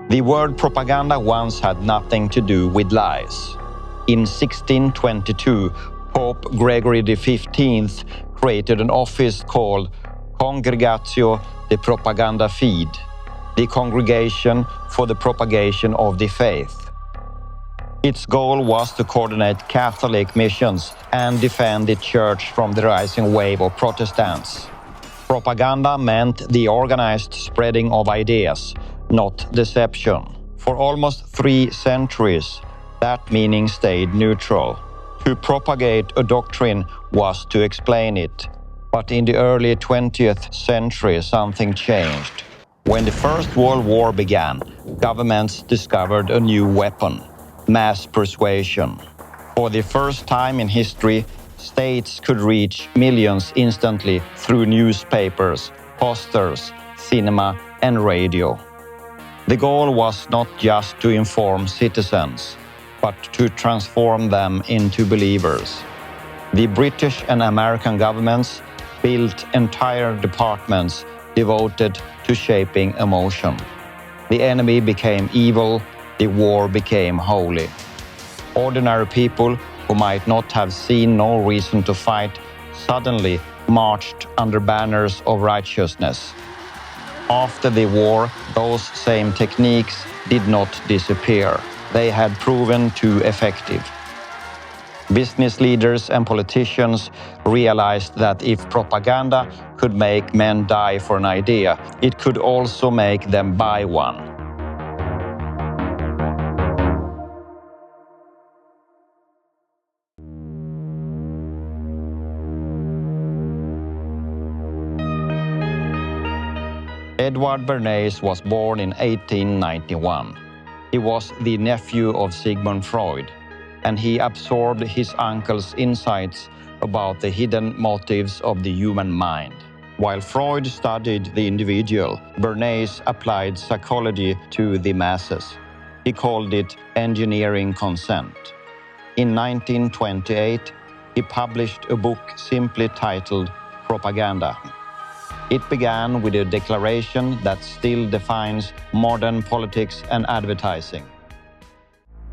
The word propaganda once had nothing to do with lies. In 1622, Pope Gregory XV created an office called Congregatio de Propaganda Fide, the Congregation for the Propagation of the Faith. Its goal was to coordinate Catholic missions and defend the Church from the rising wave of Protestants. Propaganda meant the organized spreading of ideas, not deception. For almost 3 centuries, that meaning stayed neutral. To propagate a doctrine was to explain it. But in the early 20th century, something changed. When the First World War began, governments discovered a new weapon: mass persuasion. For the first time in history, states could reach millions instantly through newspapers, posters, cinema, and radio. The goal was not just to inform citizens, but to transform them into believers. The British and American governments built entire departments devoted to shaping emotion. The enemy became evil, the war became holy. Ordinary people who might not have seen no reason to fight suddenly marched under banners of righteousness. After the war, those same techniques did not disappear. They had proven too effective. Business leaders and politicians realized that if propaganda could make men die for an idea, it could also make them buy one. Edward Bernays was born in 1891. He was the nephew of Sigmund Freud, and he absorbed his uncle's insights about the hidden motives of the human mind. While Freud studied the individual, Bernays applied psychology to the masses. He called it engineering consent. In 1928, he published a book simply titled Propaganda. It began with a declaration that still defines modern politics and advertising.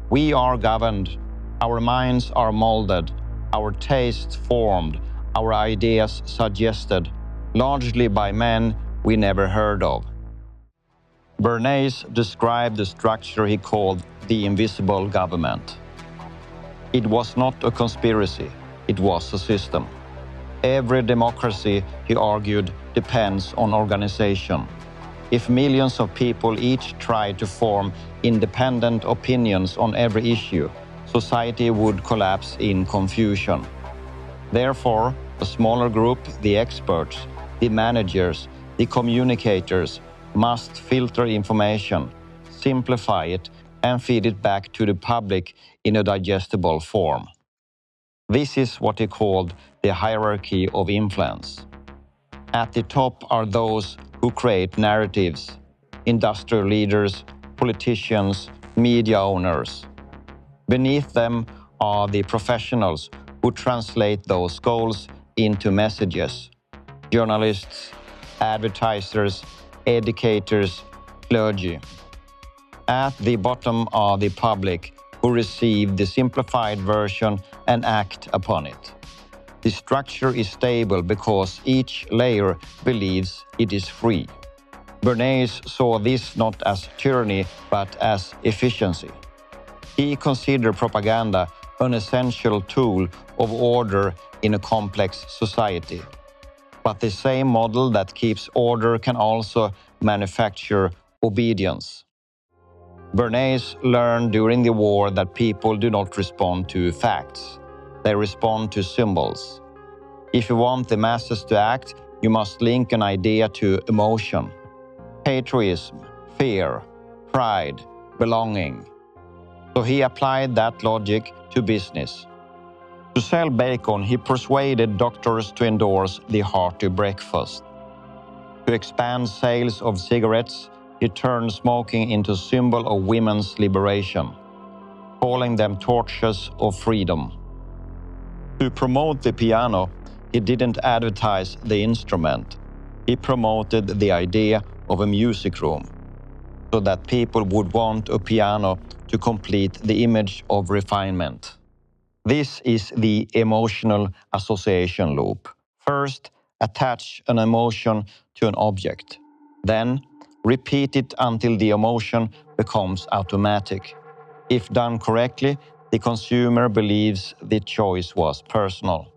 We are governed, our minds are molded, our tastes formed, our ideas suggested, largely by men we never heard of. Bernays described the structure he called the invisible government. It was not a conspiracy, it was a system. Every democracy, he argued, depends on organization. If millions of people each tried to form independent opinions on every issue, society would collapse in confusion. Therefore, a smaller group, the experts, the managers, the communicators, must filter information, simplify it, and feed it back to the public in a digestible form. This is what he called the hierarchy of influence. At the top are those who create narratives: industrial leaders, politicians, media owners. Beneath them are the professionals who translate those goals into messages: journalists, advertisers, educators, clergy. At the bottom are the public, who receive the simplified version and act upon it. The structure is stable because each layer believes it is free. Bernays saw this not as tyranny, but as efficiency. He considered propaganda an essential tool of order in a complex society. But the same model that keeps order can also manufacture obedience. Bernays learned during the war that people do not respond to facts. They respond to symbols. If you want the masses to act, you must link an idea to emotion. Patriotism, fear, pride, belonging. So he applied that logic to business. To sell bacon, he persuaded doctors to endorse the hearty breakfast. To expand sales of cigarettes, he turned smoking into a symbol of women's liberation, calling them torches of freedom. To promote the piano, he didn't advertise the instrument. He promoted the idea of a music room. so that people would want a piano to complete the image of refinement. This is the emotional association loop. First, attach an emotion to an object. Then, repeat it until the emotion becomes automatic. If done correctly, the consumer believes the choice was personal.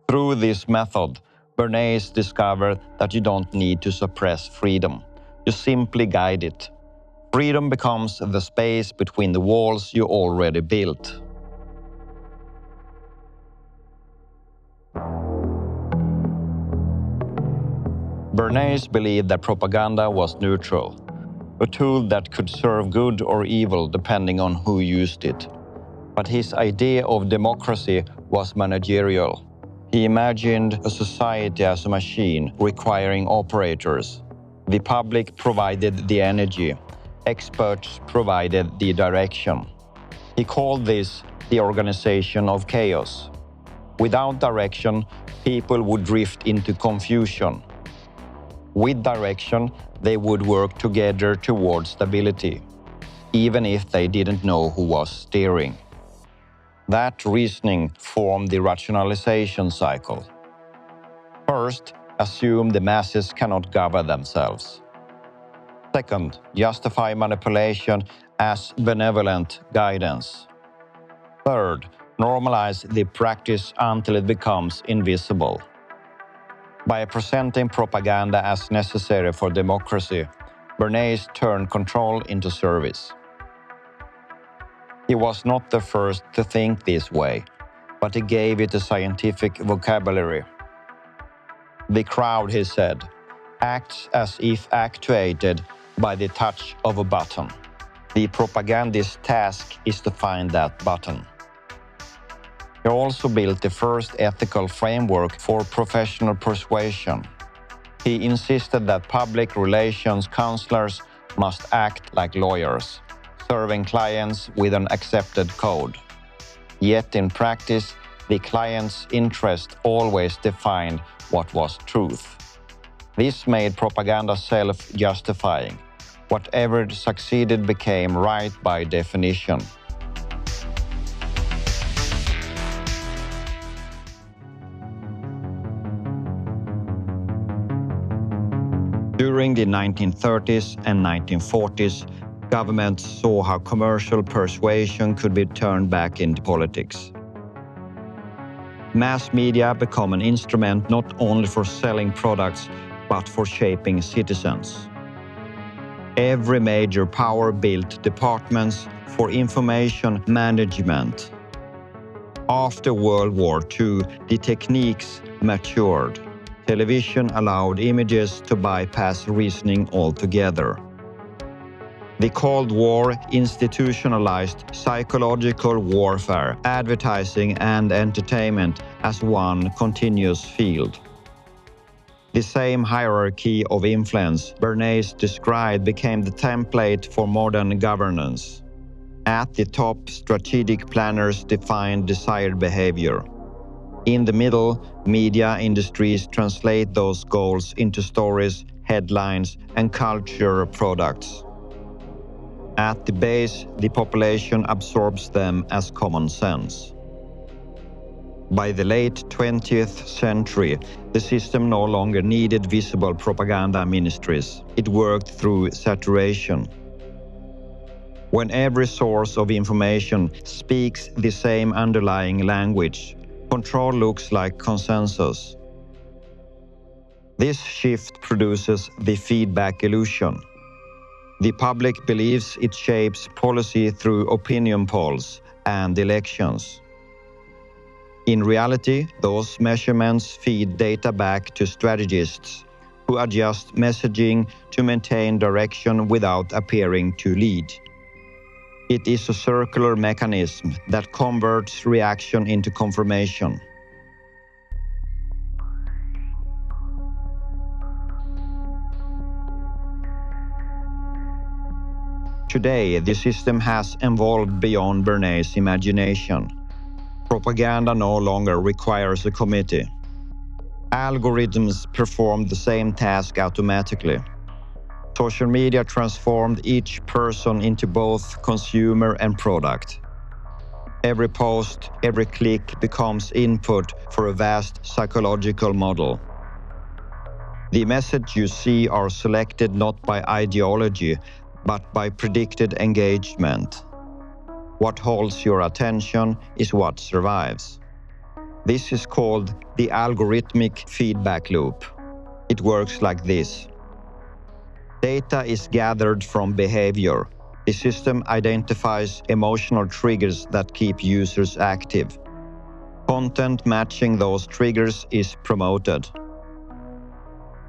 Through this method, Bernays discovered that you don't need to suppress freedom. You simply guide it. Freedom becomes the space between the walls you already built. Bernays believed that propaganda was neutral, a tool that could serve good or evil depending on who used it. But his idea of democracy was managerial. He imagined a society as a machine requiring operators. The public provided the energy, experts provided the direction. He called this the organization of chaos. Without direction, people would drift into confusion. With direction, they would work together towards stability, even if they didn't know who was steering. That reasoning formed the rationalization cycle. First, assume the masses cannot govern themselves. Second, justify manipulation as benevolent guidance. Third, normalize the practice until it becomes invisible. By presenting propaganda as necessary for democracy, Bernays turned control into service. He was not the first to think this way, but he gave it a scientific vocabulary. The crowd, he said, acts as if actuated by the touch of a button. The propagandist's task is to find that button. He also built the first ethical framework for professional persuasion. He insisted that public relations counselors must act like lawyers, serving clients with an accepted code. Yet in practice, the client's interest always defined what was truth. This made propaganda self-justifying. Whatever succeeded became right by definition. During the 1930s and 1940s, governments saw how commercial persuasion could be turned back into politics. Mass media became an instrument not only for selling products, but for shaping citizens. Every major power built departments for information management. After World War II, the techniques matured. Television allowed images to bypass reasoning altogether. The Cold War institutionalized psychological warfare, advertising and entertainment as one continuous field. The same hierarchy of influence Bernays described became the template for modern governance. At the top, strategic planners defined desired behavior. In the middle, media industries translate those goals into stories, headlines, and culture products. At the base, the population absorbs them as common sense. By the late 20th century, the system no longer needed visible propaganda ministries. It worked through saturation. When every source of information speaks the same underlying language, control looks like consensus. This shift produces the feedback illusion. The public believes it shapes policy through opinion polls and elections. In reality, those measurements feed data back to strategists who adjust messaging to maintain direction without appearing to lead. It is a circular mechanism that converts reaction into confirmation. Today, the system has evolved beyond Bernays' imagination. Propaganda no longer requires a Algorithms perform the same task automatically. Social media transformed each person into both consumer and product. Every post, every click becomes input for a vast psychological model. The messages you see are selected not by ideology, but by predicted engagement. What holds your attention is what survives. This is called the algorithmic feedback loop. It works like this. Data is gathered from behavior. The system identifies emotional triggers that keep users active. Content matching those triggers is promoted.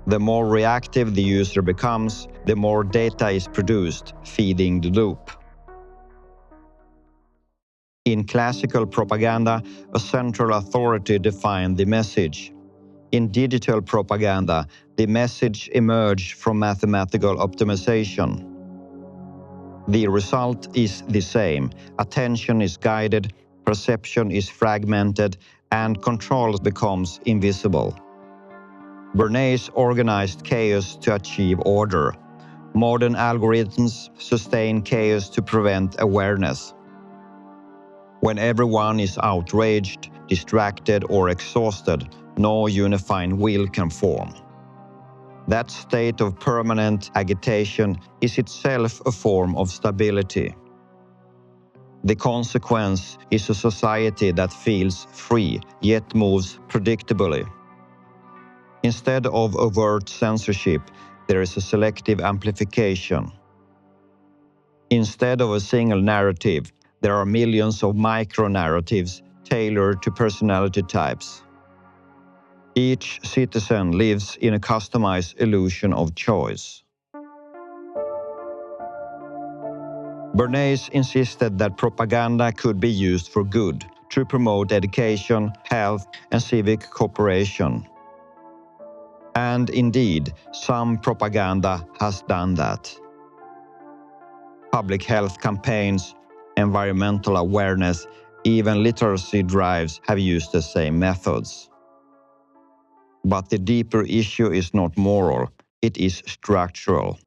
The more reactive the user becomes, the more data is produced, feeding the loop. In classical propaganda, a central authority defined the message. In digital propaganda, the message emerged from mathematical optimization. The result is the same. Attention is guided, perception is fragmented, and control becomes invisible. Bernays organized chaos to achieve order. Modern algorithms sustain chaos to prevent awareness. When everyone is outraged, distracted, or exhausted, no unifying will can form. That state of permanent agitation is itself a form of stability. The consequence is a society that feels free, yet moves predictably. Instead of overt censorship, there is a selective amplification. Instead of a single narrative, there are millions of micro-narratives tailored to personality types. Each citizen lives in a customized illusion of choice. Bernays insisted that propaganda could be used for good, to promote education, health, and civic cooperation. And indeed, some propaganda has done that. Public health campaigns, environmental awareness, even literacy drives have used the same methods. But the deeper issue is not moral, it is structural.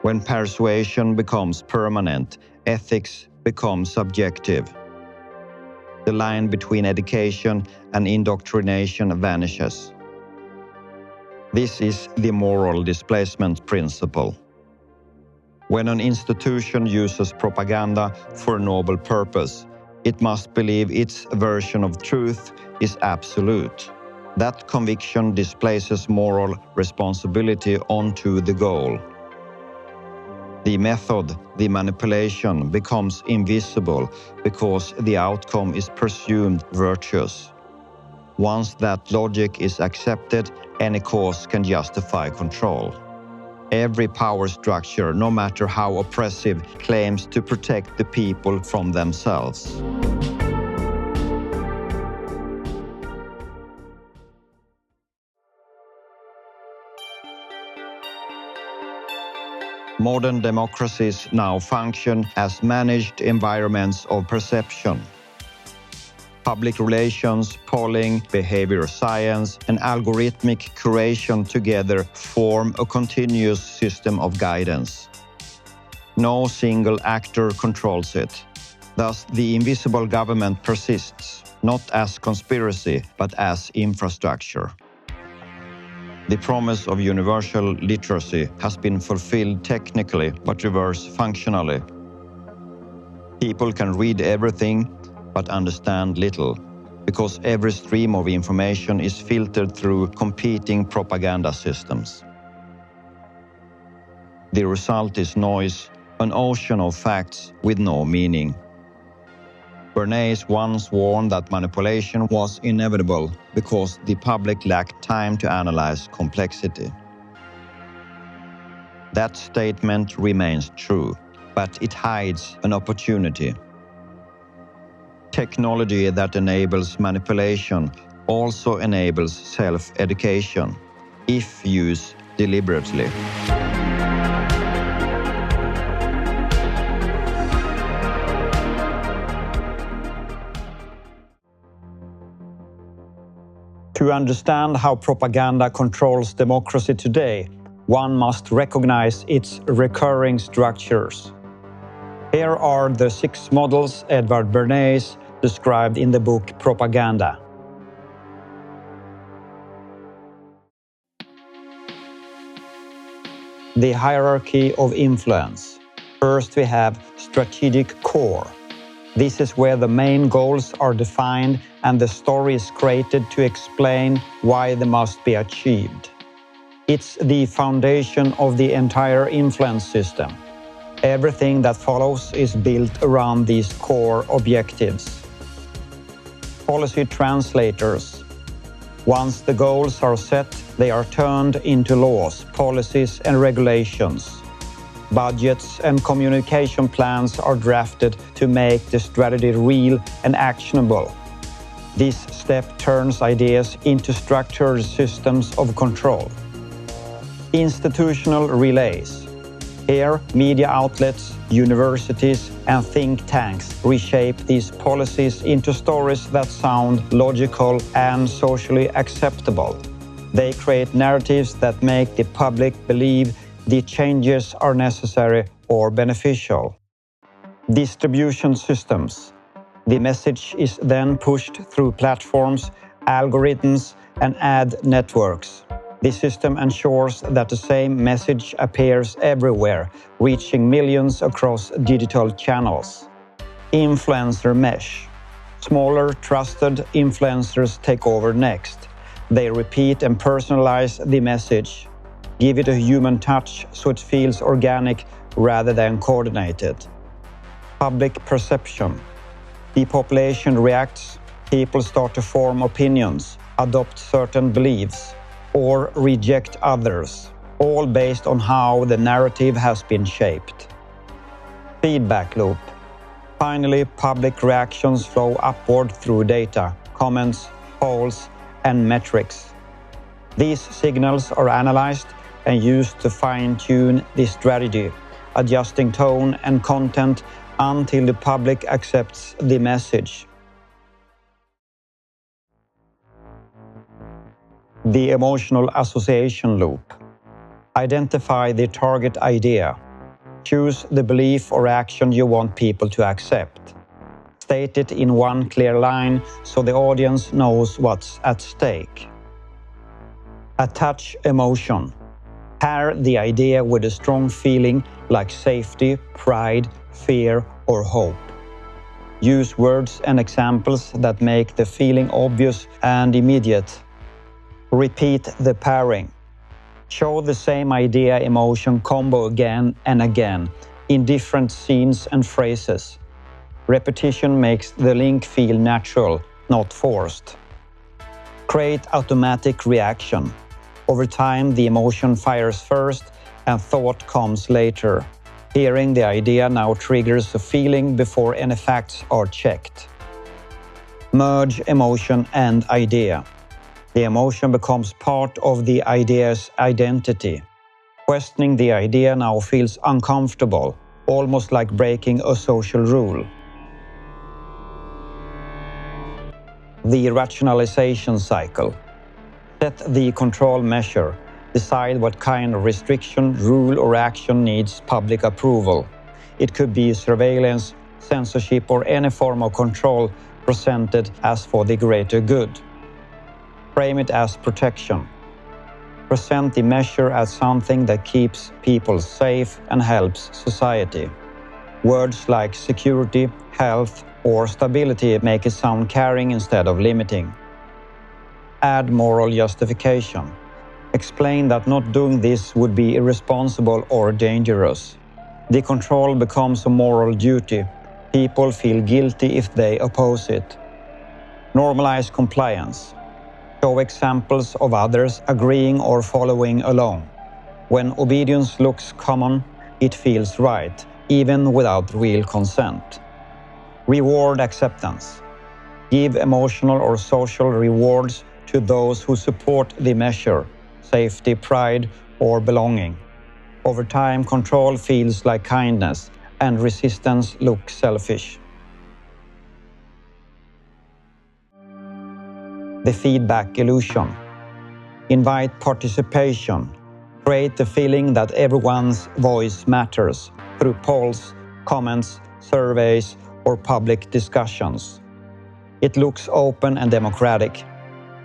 When persuasion becomes permanent, ethics becomes subjective. The line between education and indoctrination vanishes. This is the moral displacement principle. When an institution uses propaganda for a noble purpose, it must believe its version of truth is absolute. That conviction displaces moral responsibility onto the goal. The method, the manipulation, becomes invisible because the outcome is presumed virtuous. Once that logic is accepted, any cause can justify control. Every power structure, no matter how oppressive, claims to protect the people from themselves. Modern democracies now function as managed environments of perception. Public relations, polling, behavior science, and algorithmic curation together form a continuous system of guidance. No single actor controls it. Thus, the invisible government persists, not as conspiracy, but as infrastructure. The promise of universal literacy has been fulfilled technically, but reversed functionally. People can read everything, but understand little, because every stream of information is filtered through competing propaganda systems. The result is noise, an ocean of facts with no meaning. Bernays once warned that manipulation was inevitable because the public lacked time to analyze complexity. That statement remains true, but it hides an opportunity. Technology that enables manipulation also enables self-education, if used deliberately. To understand how propaganda controls democracy today, one must recognize its recurring structures. Here are the 6 models Edward Bernays described in the book Propaganda. The hierarchy of influence. First, we have strategic core. This is where the main goals are defined and the story is created to explain why they must be achieved. It's the foundation of the entire influence system. Everything that follows is built around these core objectives. Policy translators. Once the goals are set, they are turned into laws, policies, and regulations. Budgets and communication plans are drafted to make the strategy real and actionable. This step turns ideas into structured systems of control. Institutional relays. Here, media outlets, universities, and think tanks reshape these policies into stories that sound logical and socially acceptable. They create narratives that make the public believe the changes are necessary or beneficial. Distribution systems. The message is then pushed through platforms, algorithms, and ad networks. The system ensures that the same message appears everywhere, reaching millions across digital channels. Influencer mesh. Smaller, trusted influencers take over next. They repeat and personalize the message. Give it a human touch so it feels organic rather than coordinated. Public perception. The population reacts, people start to form opinions, adopt certain beliefs, or reject others, all based on how the narrative has been shaped. Feedback loop. Finally, public reactions flow upward through data, comments, polls, and metrics. These signals are analyzed and used to fine-tune the strategy, adjusting tone and content until the public accepts the message. The emotional association loop. Identify the target idea. Choose the belief or action you want people to accept. State it in one clear line so the audience knows what's at stake. Attach emotion. Pair the idea with a strong feeling like safety, pride, fear, or hope. Use words and examples that make the feeling obvious and immediate. Repeat the pairing. Show the same idea-emotion combo again and again in different scenes and phrases. Repetition makes the link feel natural, not forced. Create automatic reaction. Over time, the emotion fires first and thought comes later. Hearing the idea now triggers a feeling before any facts are checked. Merge emotion and idea. The emotion becomes part of the idea's identity. Questioning the idea now feels uncomfortable, almost like breaking a social rule. The rationalization cycle. Set the control measure. Decide what kind of restriction, rule, or action needs public approval. It could be surveillance, censorship, or any form of control presented as for the greater good. Frame it as protection. Present the measure as something that keeps people safe and helps society. Words like security, health, or stability make it sound caring instead of limiting. Add moral justification. Explain that not doing this would be irresponsible or dangerous. The control becomes a moral duty. People feel guilty if they oppose it. Normalize compliance. Show examples of others agreeing or following along. When obedience looks common, it feels right, even without real consent. Reward acceptance. Give emotional or social rewards to those who support the measure, safety, pride, or belonging. Over time, control feels like kindness, and resistance looks selfish. The feedback illusion. Invite participation. Create the feeling that everyone's voice matters through polls, comments, surveys, or public discussions. It looks open and democratic,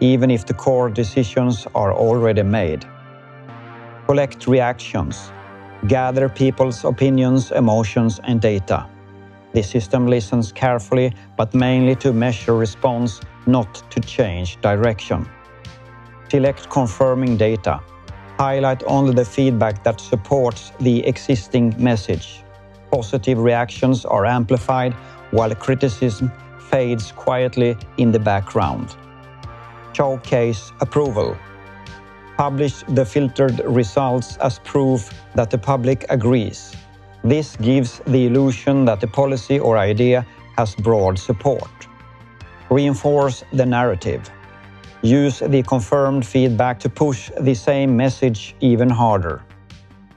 even if the core decisions are already made. Collect reactions. Gather people's opinions, emotions, and data. The system listens carefully, but mainly to measure response, not to change direction. Select confirming data. Highlight only the feedback that supports the existing message. Positive reactions are amplified, while criticism fades quietly in the background. Showcase approval. Publish the filtered results as proof that the public agrees. This gives the illusion that the policy or idea has broad support. Reinforce the narrative. Use the confirmed feedback to push the same message even harder.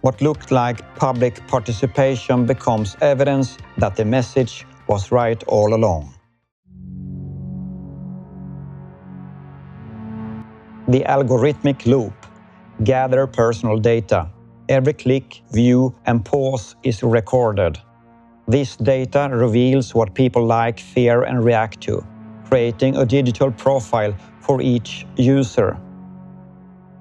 What looked like public participation becomes evidence that the message was right all along. The algorithmic loop. Gather personal data. Every click, view, and pause is recorded. This data reveals what people like, fear, and react to, creating a digital profile for each user.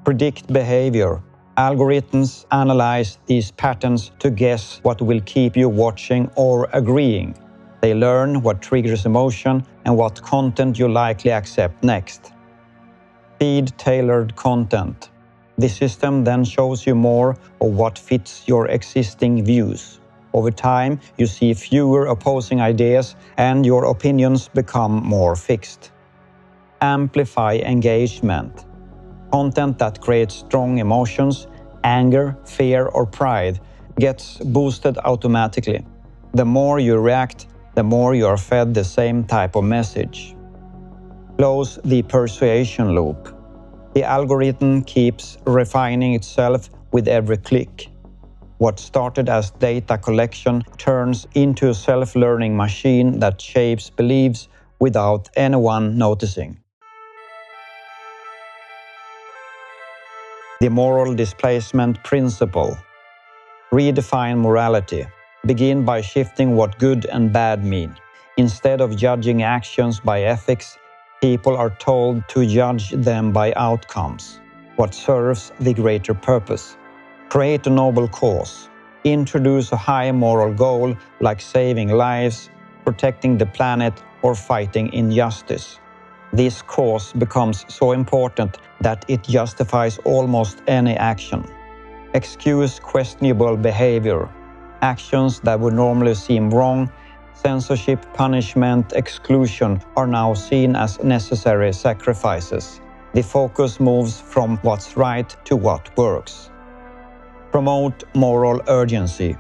Predict behavior. Algorithms analyze these patterns to guess what will keep you watching or agreeing. They learn what triggers emotion and what content you likely accept next. Feed tailored content. The system then shows you more of what fits your existing views. Over time, you see fewer opposing ideas and your opinions become more fixed. Amplify engagement. Content that creates strong emotions, anger, fear, or pride gets boosted automatically. The more you react, the more you are fed the same type of message. Close the persuasion loop. The algorithm keeps refining itself with every click. What started as data collection turns into a self-learning machine that shapes beliefs without anyone noticing. The moral displacement principle. Redefine morality. Begin by shifting what good and bad mean. Instead of judging actions by ethics, people are told to judge them by outcomes. What serves the greater purpose? Create a noble cause. Introduce a high moral goal like saving lives, protecting the planet, or fighting injustice. This cause becomes so important that it justifies almost any action. Excuse questionable behavior. Actions that would normally seem wrong, censorship, punishment, exclusion are now seen as necessary sacrifices. The focus moves from what's right to what works. Promote moral urgency.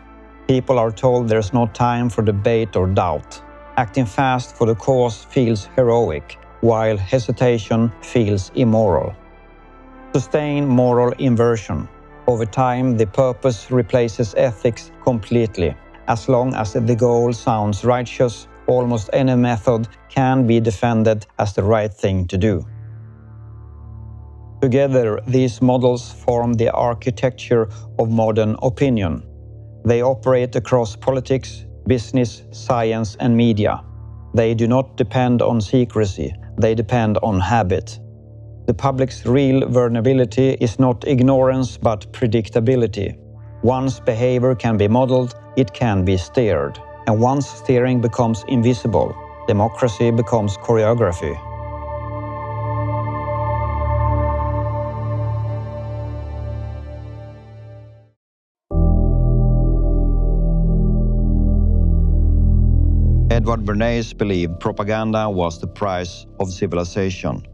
People are told there's no time for debate or doubt. Acting fast for the cause feels heroic, while hesitation feels immoral. Sustain moral inversion. Over time, the purpose replaces ethics completely. As long as the goal sounds righteous, almost any method can be defended as the right thing to do. Together, these models form the architecture of modern opinion. They operate across politics, business, science, and media. They do not depend on secrecy, they depend on habit. The public's real vulnerability is not ignorance but predictability. Once behavior can be modeled, it can be steered. And once steering becomes invisible, democracy becomes choreography. Edward Bernays believed propaganda was the price of civilization.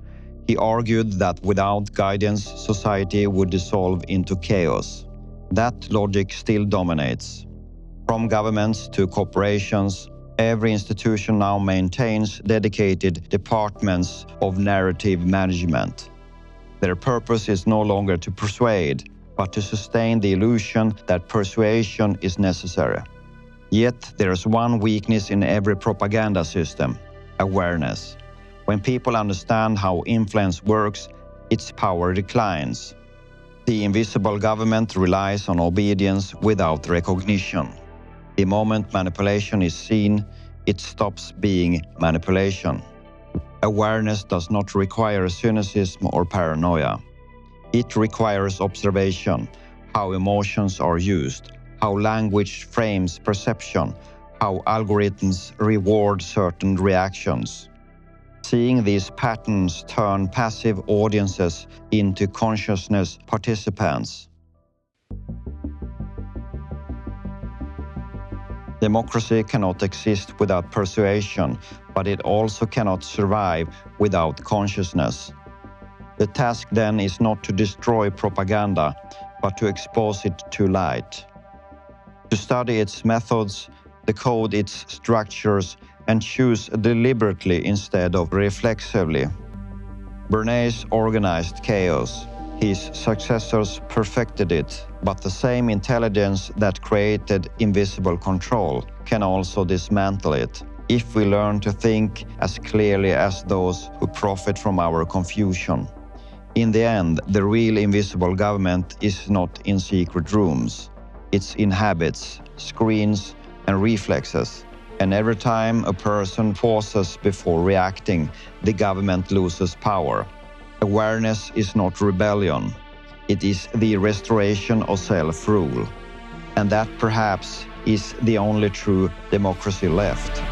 He argued that without guidance, society would dissolve into chaos. That logic still dominates. From governments to corporations, every institution now maintains dedicated departments of narrative management. Their purpose is no longer to persuade, but to sustain the illusion that persuasion is necessary. Yet there is one weakness in every propaganda system: awareness. When people understand how influence works, its power declines. The invisible government relies on obedience without recognition. The moment manipulation is seen, it stops being manipulation. Awareness does not require cynicism or paranoia. It requires observation, how emotions are used, how language frames perception, how algorithms reward certain reactions. Seeing these patterns turn passive audiences into consciousness participants. Democracy cannot exist without persuasion, but it also cannot survive without consciousness. The task then is not to destroy propaganda, but to expose it to light. To study its methods, decode its structures, and choose deliberately instead of reflexively. Bernays organized chaos. His successors perfected it, but the same intelligence that created invisible control can also dismantle it, if we learn to think as clearly as those who profit from our confusion. In the end, the real invisible government is not in secret rooms. It's in habits, screens, and reflexes. And every time a person pauses before reacting, the government loses power. Awareness is not rebellion. It is the restoration of self-rule. And that perhaps is the only true democracy left.